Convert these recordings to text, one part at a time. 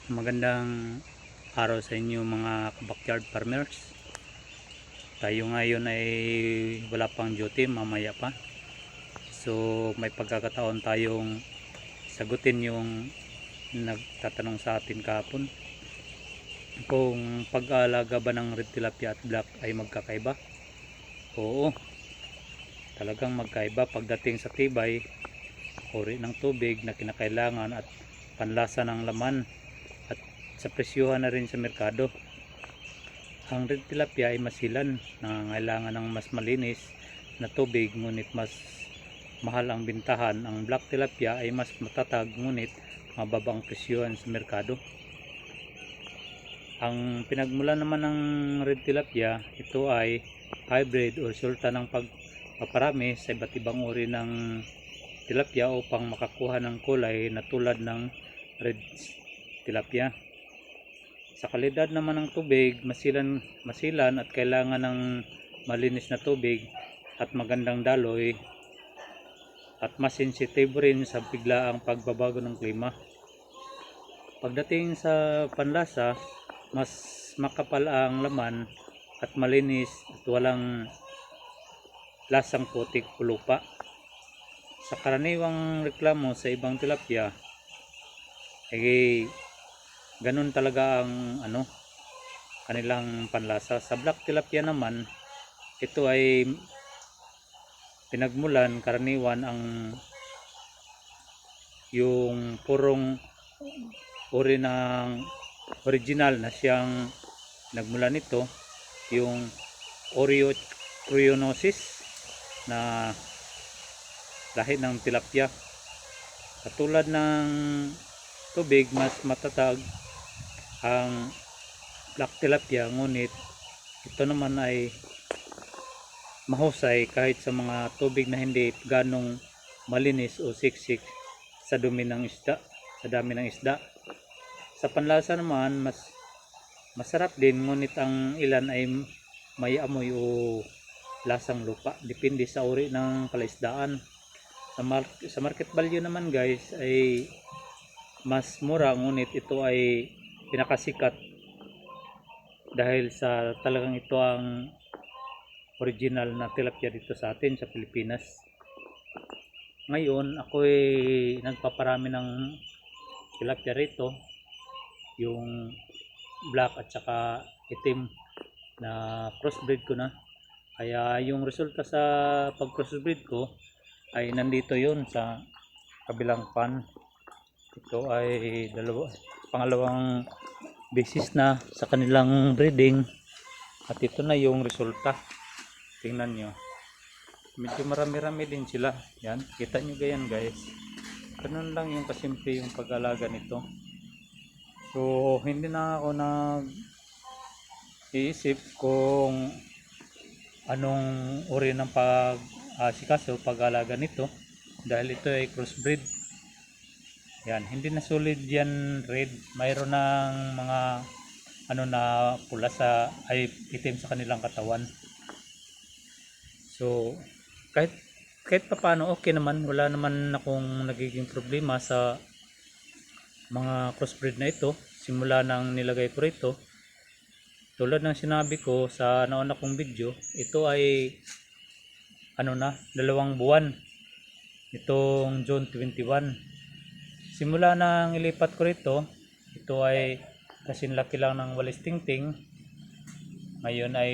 Magandang araw sa inyo mga backyard farmers. Tayo ngayon ay wala pang duty, mamaya pa. So may pagkakataon tayong sagutin yung nagtatanong sa atin kahapon kung pag-aalaga ba ng red tilapia at black ay magkakaiba. Oo, talagang magkaiba pagdating sa tibay, uri ng tubig na kinakailangan at panlasa ng laman, at sa presyuhan na rin sa merkado. Ang red tilapia ay masilan, nangangailangan ng mas malinis na tubig ngunit mas mahal ang bintahan. Ang black tilapia ay mas matatag ngunit mababa ang presyuhan sa merkado. Ang pinagmulan naman ng red tilapia, ito ay hybrid o resulta ng pagpaparami sa iba't ibang uri ng tilapia upang makakuha ng kulay na tulad ng red tilapia. Sa kalidad naman ng tubig, masilan at kailangan ng malinis na tubig at magandang daloy, at mas sensitive rin sa biglaang pagbabago ng klima. Pagdating sa panlasa, mas makapal ang laman at malinis at walang lasang putik o lupa. Sa karaniwang reklamo sa ibang tilapia ay ganun talaga ang kanilang panlasa. Sa black tilapia naman, ito ay pinagmulan karaniwan yung purong uri ng original na siyang nagmula nito, yung Oreotrionosis na lahi ng tilapia. Katulad ng tubig, mas matatag ang black tilapia, ngunit ito naman ay mahusay kahit sa mga tubig na hindi ganong malinis o siksik sa dumi ng isda, sa dami ng isda. Sa panlasa naman, mas masarap din, ngunit ang ilan ay may amoy o lasang lupa, depende sa uri ng palaisdaan. Sa market value naman guys ay mas mura, ngunit ito ay pinakasikat dahil sa talagang ito ang original na tilapia dito sa atin sa Pilipinas. Ngayon ako ay nagpaparami ng tilapia rito, yung black at saka itim na crossbreed ko na. Kaya yung resulta sa pag crossbreed ko ay nandito yun sa kabilang pan. Ito ay pangalawang beses na sa kanilang breeding, at ito na yung resulta. Tingnan nyo, medyo marami-rami din sila. Yan, kita nyo ganyan guys. Ganun lang yung kasimple yung pag-alaga nito. So hindi na ako nag-iisip kung anong uri ng pag-asikaso, pag-alaga nito, dahil ito ay crossbreed. Yan, hindi na solid yan red. Mayroon ng mga na pula ay itim sa kanilang katawan. So kahit paano okay naman, wala naman akong nagiging problema sa mga crossbreed na ito simula nang nilagay ko rito. Tulad ng sinabi ko sa nauna kong video, ito ay 2 buwan, itong June 21. Simula nang ilipat ko rito, ito ay kasing laki lang ng walis tingting. Ngayon ay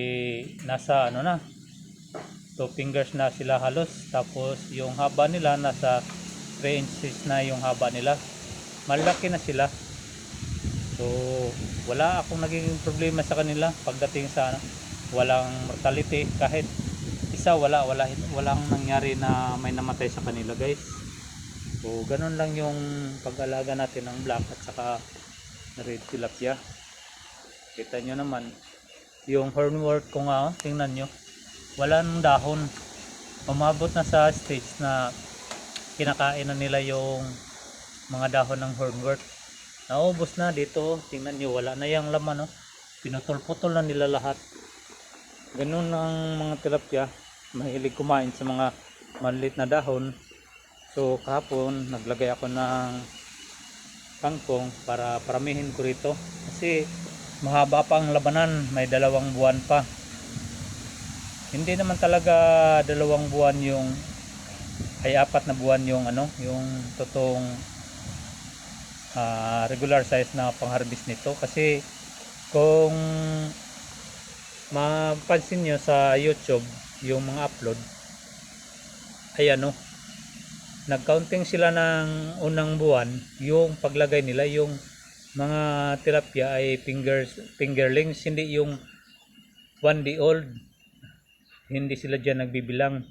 nasa 2 fingers na sila halos, tapos yung haba nila nasa 3 inches na yung haba nila. Malaki na sila. So wala akong naging problema sa kanila pagdating sa walang mortality. Kahit isa walang nangyari na may namatay sa kanila guys. So ganun lang yung pag-alaga natin ng black at saka red tilapia. Kita nyo naman yung hornwort ko nga, tingnan nyo, walang dahon. Umabot na sa stage na kinakain na nila yung mga dahon ng hornwort. Naubos na dito, tingnan nyo, wala na yung laman, pinutol-putol na nila lahat. Ganun ang mga tilapia, mahilig kumain sa mga maliit na dahon. So kahapon naglagay ako ng kangkong para paramihin ko rito. Kasi mahaba pa ang labanan, may 2 buwan pa. Hindi naman talaga 2 buwan yung ay 4 na buwan yung yung totoong regular size na pang-harvest nito. Kasi kung mapansin nyo sa YouTube yung mga upload ay nag-counting sila ng unang buwan, yung paglagay nila yung mga tilapia ay fingerlings, hindi yung 1 day old. Hindi sila dyan nagbibilang.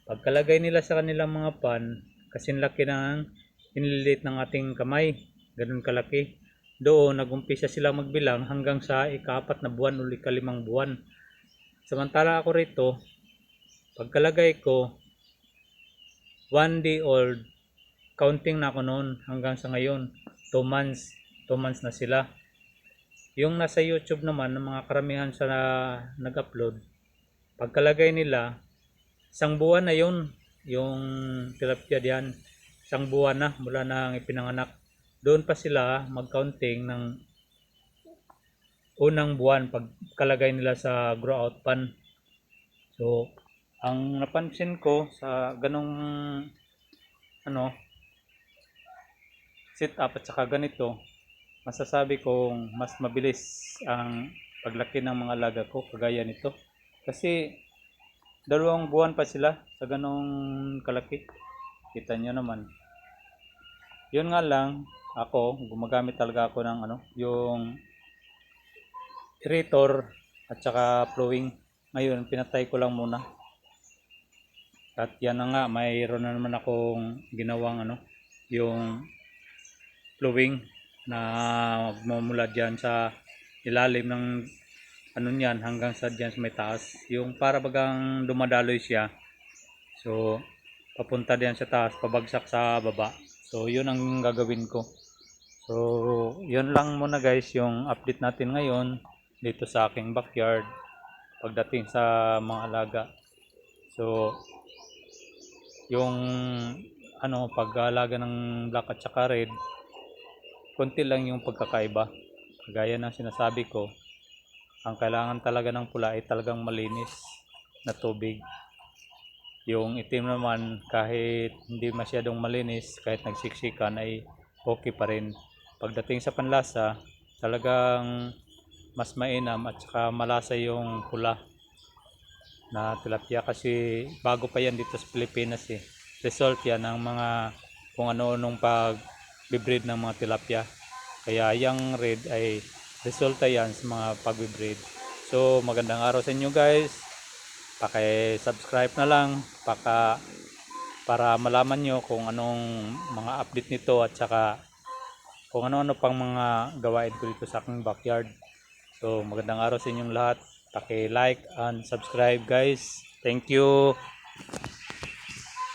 Pagkalagay nila sa kanilang mga pan, kasi laki ng inililit ng ating kamay, ganun kalaki. Doon nagumpisa sila magbilang hanggang sa ika-4 na buwan o ika-5 buwan. Samantala ako rito, pagkalagay ko 1 day old, counting na ako noon hanggang sa ngayon 2 months na sila. Yung nasa YouTube naman ng mga karamihan sa nag-upload, pagkalagay nila 1 buwan na yun yung tilapia diyan, 1 buwan na mula nang ipinanganak. Doon pa sila mag-counting ng unang buwan pagkalagay nila sa grow out pan. So ang napansin ko sa ganong setup at saka ganito, masasabi kong mas mabilis ang paglaki ng mga alaga ko kagaya nito. Kasi 2 buwan pa sila sa ganong kalaki. Kita nyo naman. Yun nga lang, ako gumagamit talaga ako ng yung aerator at saka flowing. Ngayon pinatay ko lang muna. At yan na nga, mayroon na naman akong ginawang yung flowing na magmumula dyan sa ilalim ng niyan hanggang sa dyan sa may taas, yung para bagang dumadaloy siya. So papunta diyan sa taas, pabagsak sa baba. So yun ang gagawin ko. So yun lang muna guys yung update natin ngayon dito sa aking backyard pagdating sa mga alaga. So yung pag-aalaga ng black at saka red, konti lang yung pagkakaiba. Kagaya ng sinasabi ko, ang kailangan talaga ng pula ay talagang malinis na tubig. Yung itim naman, kahit hindi masyadong malinis, kahit nagsiksikan ay okay pa rin. Pagdating sa panlasa, talagang mas mainam at saka malasa yung pula na tilapia, kasi bago pa yan dito sa Pilipinas eh. Result yan ng mga kung ano-anong pag-breed ng mga tilapia. Kaya yung red ay resulta yan sa mga pag-breed. So magandang araw sa inyo guys. Paki-subscribe na lang para malaman nyo kung anong mga update nito at saka kung ano-ano pang mga gawain ko dito sa aking backyard. So magandang araw sa inyong lahat. Paki-like and subscribe guys. Thank you.